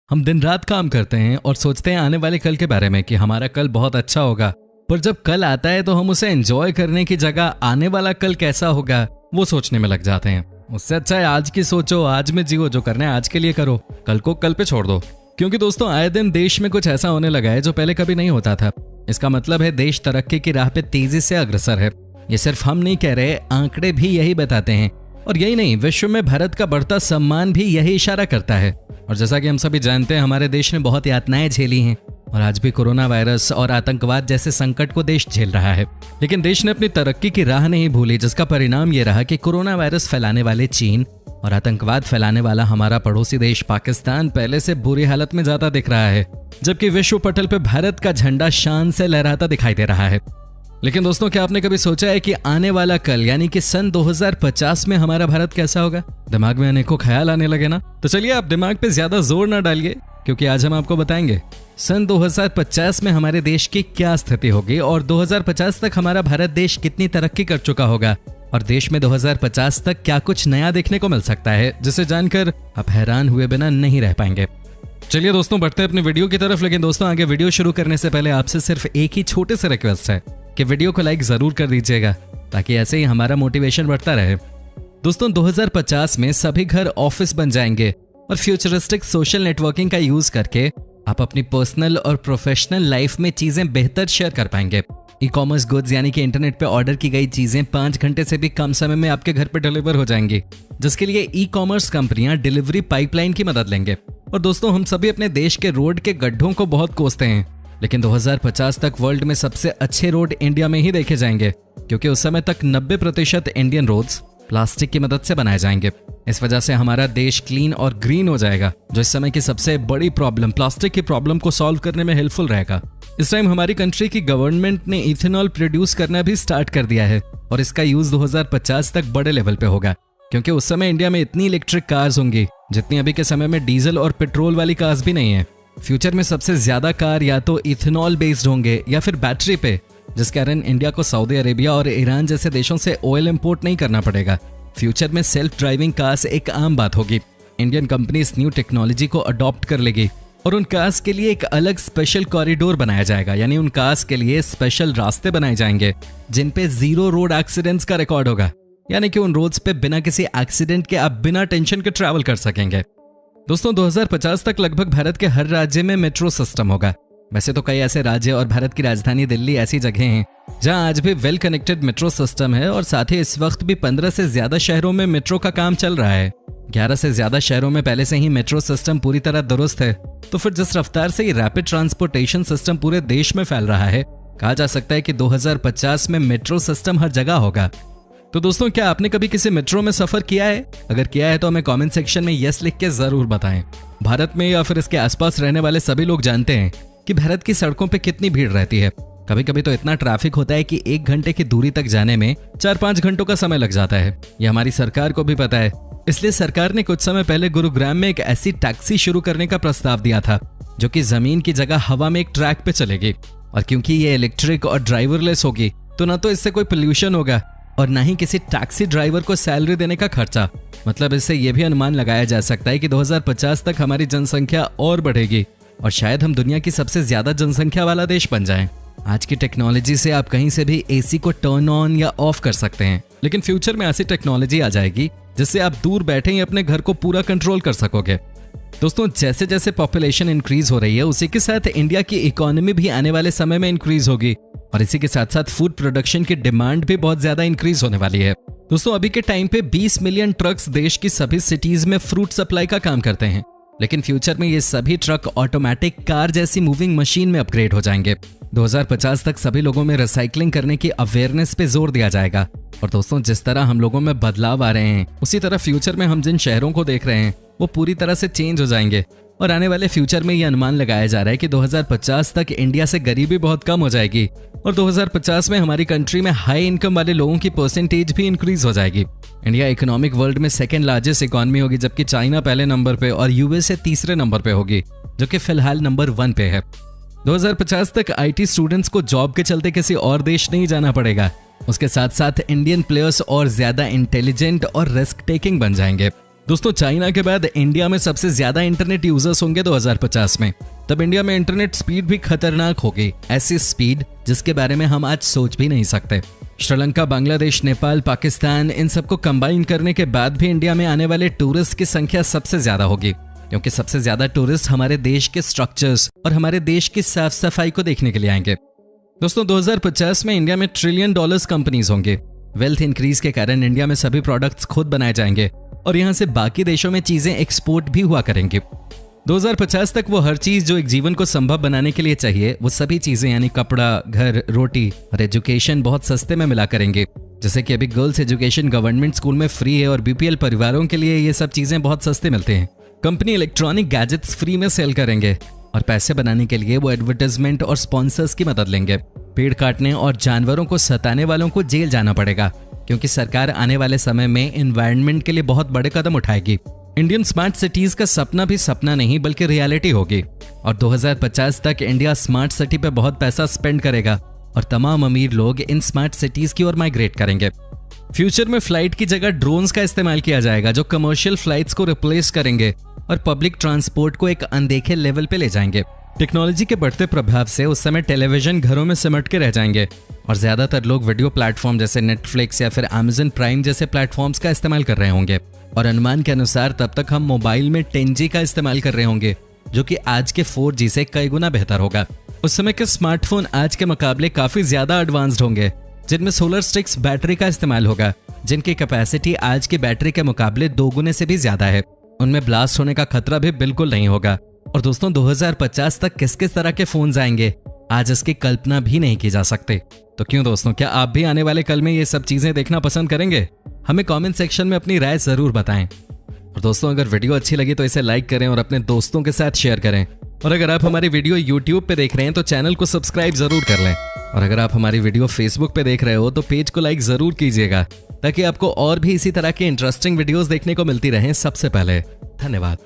हम दिन रात काम करते हैं और सोचते हैं आने वाले कल के बारे में कि हमारा कल बहुत अच्छा होगा, पर जब कल आता है तो हम उसे एंजॉय करने की जगह आने वाला कल कैसा होगा वो सोचने में लग जाते हैं। उससे अच्छा है आज की सोचो, आज में जियो, जो करना है आज के लिए करो, कल को कल पे छोड़ दो। क्योंकि दोस्तों आए दिन देश में कुछ ऐसा होने लगा है जो पहले कभी नहीं होता था। इसका मतलब है देश तरक्की की राह पे तेजी से अग्रसर है। ये सिर्फ हम नहीं कह रहे, आंकड़े भी यही बताते हैं। और यही नहीं, विश्व में भारत का बढ़ता सम्मान भी यही इशारा करता है। और जैसा कि हम सभी जानते हैं, हमारे देश ने बहुत यातनाएं झेली हैं और आज भी कोरोना वायरस और आतंकवाद जैसे संकट को देश झेल रहा है। लेकिन देश ने अपनी तरक्की की राह नहीं भूली, जिसका परिणाम ये रहा कि कोरोना वायरस फैलाने वाले चीन और आतंकवाद फैलाने वाला हमारा पड़ोसी देश पाकिस्तान पहले से बुरी हालत में ज्यादा दिख रहा है, जबकि विश्व पटल पे भारत का झंडा शान से लहराता दिखाई दे रहा है। लेकिन दोस्तों, क्या आपने कभी सोचा है कि आने वाला कल यानी कि सन 2050 में हमारा भारत कैसा होगा? दिमाग में अनेकों ख्याल आने लगे ना? तो चलिए आप दिमाग पे ज्यादा जोर ना डालिए, क्योंकि आज हम आपको बताएंगे सन 2050 में हमारे देश की क्या स्थिति होगी और 2050 तक हमारा भारत देश कितनी तरक्की कर चुका होगा और देश में 2050 तक क्या कुछ नया देखने को मिल सकता है, जिसे जानकर आप हैरान हुए बिना नहीं रह पाएंगे। चलिए दोस्तों, बढ़ते हैं अपने वीडियो की तरफ। लेकिन दोस्तों, आगे वीडियो शुरू करने से पहले आपसे सिर्फ एक ही छोटे से रिक्वेस्ट है कि वीडियो को लाइक जरूर कर दीजिएगा, ताकि ऐसे ही हमारा मोटिवेशन बढ़ता रहे। दोस्तों, 2050 में सभी घर ऑफिस बन जाएंगे और फ्यूचरिस्टिक सोशल नेटवर्किंग का यूज करके आप अपनी पर्सनल और प्रोफेशनल लाइफ में चीजें बेहतर शेयर कर पाएंगे। ई कॉमर्स गुड्स यानी कि इंटरनेट पे ऑर्डर की गई चीजें 5 घंटे से भी कम समय में आपके घर पे डिलीवर हो जाएंगी, जिसके लिए ई कॉमर्स कंपनियां डिलीवरी पाइपलाइन की मदद लेंगे। और दोस्तों, हम सभी अपने देश के रोड के गड्ढों को बहुत कोसते हैं, लेकिन 2050 तक वर्ल्ड में सबसे अच्छे रोड इंडिया में ही देखे जाएंगे, क्योंकि उस समय तक 90% इंडियन रोड्स प्लास्टिक की मदद से बनाए जाएंगे। इस वजह से हमारा देश क्लीन और ग्रीन हो जाएगा, जो इस समय की सबसे बड़ी प्रॉब्लम प्लास्टिक की प्रॉब्लम को सॉल्व करने में हेल्पफुल रहेगा। इस टाइम हमारी कंट्री की गवर्नमेंट ने इथेनॉल प्रोड्यूस करना भी स्टार्ट कर दिया है और इसका यूज 2050 तक बड़े लेवल पे होगा, क्योंकि उस समय इंडिया में इतनी इलेक्ट्रिक कार्स होंगी जितनी अभी के समय में डीजल और पेट्रोल वाली कार्स भी नहीं है। फ्यूचर में सबसे ज्यादा कार या तो इथेनॉल बेस्ड होंगे या फिर बैटरी पे, जिस कारण इंडिया को सऊदी अरेबिया और ईरान जैसे देशों से ऑयल इंपोर्ट नहीं करना पड़ेगा। फ्यूचर में सेल्फ ड्राइविंग कार्स एक आम बात होगी। इंडियन कंपनी इस न्यू टेक्नोलॉजी को अडॉप्ट कर लेगी और उन कार्स के लिए एक अलग स्पेशल कॉरिडोर बनाया जाएगा, यानी उन कार्स के लिए स्पेशल रास्ते बनाए जाएंगे जिन पे 0 रोड एक्सीडेंट्स का रिकॉर्ड होगा, यानी कि उन रोड्स पे बिना किसी एक्सीडेंट के आप बिना टेंशन के ट्रैवल कर सकेंगे। दोस्तों, 2050 तक लगभग भारत के हर राज्य में मेट्रो सिस्टम होगा। वैसे तो कई ऐसे राज्य और भारत की राजधानी दिल्ली ऐसी जगह हैं जहां आज भी वेल कनेक्टेड मेट्रो सिस्टम है और साथ ही इस वक्त भी 15 से ज्यादा शहरों में मेट्रो का काम चल रहा है। 11 से ज्यादा शहरों में पहले से ही मेट्रो सिस्टम पूरी तरह दुरुस्त है। तो फिर जिस रफ्तार से ये रैपिड ट्रांसपोर्टेशन सिस्टम पूरे देश में फैल रहा है, कहा जा सकता है कि 2050 में मेट्रो सिस्टम हर जगह होगा। तो दोस्तों, क्या आपने कभी किसी मेट्रो में सफर किया है? अगर किया है तो हमें कमेंट सेक्शन में यस लिख के जरूर बताएं। भारत में या फिर इसके आसपास रहने वाले सभी लोग जानते हैं कि भारत की सड़कों पे कितनी भीड़ रहती है। कभी कभी तो इतना ट्रैफिक होता है कि 1 घंटे की दूरी तक जाने में 4-5 घंटों का समय लग जाता है। यह हमारी सरकार को भी पता है, इसलिए सरकार ने कुछ समय पहले गुरुग्राम में एक ऐसी टैक्सी शुरू करने का प्रस्ताव दिया था जो कि जमीन की जगह हवा में एक ट्रैक पे चलेगी। और क्योंकि ये इलेक्ट्रिक और ड्राइवरलेस होगी, तो ना तो इससे कोई पोल्यूशन होगा और ना ही किसी टैक्सी ड्राइवर को सैलरी देने का खर्चा। मतलब इससे यह भी अनुमान लगाया जा सकता है कि 2050 तक हमारी जनसंख्या और बढ़ेगी और शायद हम दुनिया की सबसे ज्यादा जनसंख्या वाला देश बन जाएं। आज की टेक्नोलॉजी से आप कहीं से भी एसी को टर्न ऑन या ऑफ कर सकते हैं, लेकिन फ्यूचर में ऐसी टेक्नोलॉजी आ जाएगी जिससे आप दूर बैठे ही अपने घर को पूरा कंट्रोल कर सकोगे। दोस्तों, जैसे जैसे पॉपुलेशन इंक्रीज हो रही है, उसी के साथ इंडिया की इकोनॉमी भी आने वाले समय में इंक्रीज होगी और इसी के साथ साथ फूड प्रोडक्शन की डिमांड भी बहुत ज्यादा इंक्रीज होने वाली है। दोस्तों, अभी के टाइम पे 20 मिलियन ट्रक्स देश की सभी सिटीज में फ्रूट सप्लाई का काम करते हैं, लेकिन फ्यूचर में ये सभी ट्रक ऑटोमेटिक कार जैसी मूविंग मशीन में अपग्रेड हो जाएंगे। 2050 तक सभी लोगों में रिसाइकलिंग करने की अवेयरनेस पे जोर दिया जाएगा। और दोस्तों, जिस तरह हम लोगों में बदलाव आ रहे हैं, उसी तरह फ्यूचर में हम जिन शहरों को देख रहे हैं वो पूरी तरह से चेंज हो जाएंगे। और आने वाले फ्यूचर में ये अनुमान लगाया जा रहा है कि 2050 तक इंडिया से गरीबी बहुत कम हो जाएगी और 2050 में हमारी कंट्री में हाई इनकम वाले लोगों की परसेंटेज भी इंक्रीज हो जाएगी। इंडिया इकोनॉमिक वर्ल्ड में सेकंड लार्जेस्ट इकोनॉमी होगी, जबकि चाइना पहले नंबर पे और यूएसए तीसरे नंबर पे होगी, जो कि फिलहाल नंबर 1 पे है। 2050 तक आईटी स्टूडेंट्स को जॉब के चलते किसी और देश नहीं जाना पड़ेगा। उसके साथ साथ इंडियन प्लेयर्स और ज्यादा इंटेलिजेंट और रिस्क टेकिंग बन जाएंगे। दोस्तों चाइना के बाद इंडिया में सबसे ज्यादा इंटरनेट यूजर्स होंगे 2050 में। तब इंडिया में इंटरनेट स्पीड भी खतरनाक होगी, ऐसी स्पीड जिसके बारे में हम आज सोच भी नहीं सकते। श्रीलंका, बांग्लादेश, नेपाल, पाकिस्तान, इन सबको कंबाइन करने के बाद भी इंडिया में आने वाले टूरिस्ट की संख्या सबसे ज्यादा होगी, क्योंकि सबसे ज्यादा टूरिस्ट हमारे देश के स्ट्रक्चर्स और हमारे देश की साफ सफाई को देखने के लिए आएंगे। दोस्तों 2050 में इंडिया में $1 ट्रिलियन कंपनीज होंगे। वेल्थ इंक्रीज के कारण इंडिया में सभी प्रोडक्ट्स खुद बनाए जाएंगे और यहाँ से बाकी देशों में चीजें एक्सपोर्ट भी हुआ करेंगी। 2050 तक वो हर चीज जो एक जीवन को संभव बनाने के लिए चाहिए, वो सभी चीजें यानी कपड़ा, घर, रोटी और एजुकेशन बहुत सस्ते में मिला करेंगे। जैसे कि अभी गर्ल्स एजुकेशन गवर्नमेंट स्कूल में फ्री है और बीपीएल परिवारों के लिए ये सब चीजें बहुत सस्ते मिलते हैं। कंपनी इलेक्ट्रॉनिक गैजेट्स फ्री में सेल करेंगे और पैसे बनाने के लिए वो एडवर्टाइजमेंट और स्पॉन्सर्स की मदद लेंगे। पेड़ काटने और जानवरों को सताने वालों को जेल जाना पड़ेगा, क्योंकि सरकार आने वाले समय में एनवायरनमेंट के लिए बहुत बड़े कदम उठाएगी। इंडियन स्मार्ट सिटीज का सपना भी सपना नहीं बल्कि रियलिटी होगी और 2050 तक इंडिया स्मार्ट सिटी पे बहुत पैसा स्पेंड करेगा और तमाम अमीर लोग इन स्मार्ट सिटीज की ओर माइग्रेट करेंगे। फ्यूचर में फ्लाइट की जगह ड्रोन्स का इस्तेमाल किया जाएगा, जो कमर्शियल फ्लाइट्स को रिप्लेस करेंगे और पब्लिक ट्रांसपोर्ट को एक अनदेखे लेवल पे ले जाएंगे। टेक्नोलॉजी के बढ़ते प्रभाव से उस समय टेलीविजन घरों में सिमट के रह जाएंगे और ज्यादातर लोग वीडियो प्लेटफॉर्म जैसे नेटफ्लिक्स या फिर Amazon प्राइम जैसे प्लेटफॉर्म्स का इस्तेमाल कर रहे होंगे। और अनुमान के अनुसार तब तक हम मोबाइल में 10G का इस्तेमाल कर रहे होंगे, जो कि आज के 4G से कई गुना बेहतर होगा। उस समय के स्मार्टफोन आज के मुकाबले काफी ज्यादा एडवांस्ड होंगे, जिनमें सोलर स्टिक्स बैटरी का इस्तेमाल होगा, जिनकी कैपेसिटी आज की बैटरी के मुकाबले 2 गुने से भी ज्यादा है। उनमें ब्लास्ट होने का खतरा भी बिल्कुल नहीं होगा। और दोस्तों 2050 तक किस किस तरह के फोन्स आएंगे, आज इसकी कल्पना भी नहीं की जा सकती। तो क्यों दोस्तों, क्या आप भी आने वाले कल में ये सब चीजें देखना पसंद करेंगे? हमें कमेंट सेक्शन में अपनी राय जरूर बताएं। और दोस्तों अगर वीडियो अच्छी लगी तो इसे लाइक करें और अपने दोस्तों के साथ शेयर करें। और अगर आप हमारी वीडियो YouTube पे देख रहे हैं तो चैनल को सब्सक्राइब जरूर कर लें। और अगर आप हमारी वीडियो Facebook पे देख रहे हो तो पेज को लाइक जरूर कीजिएगा, ताकि आपको और भी इसी तरह की इंटरेस्टिंग वीडियोस देखने को मिलती रहें सबसे पहले। धन्यवाद।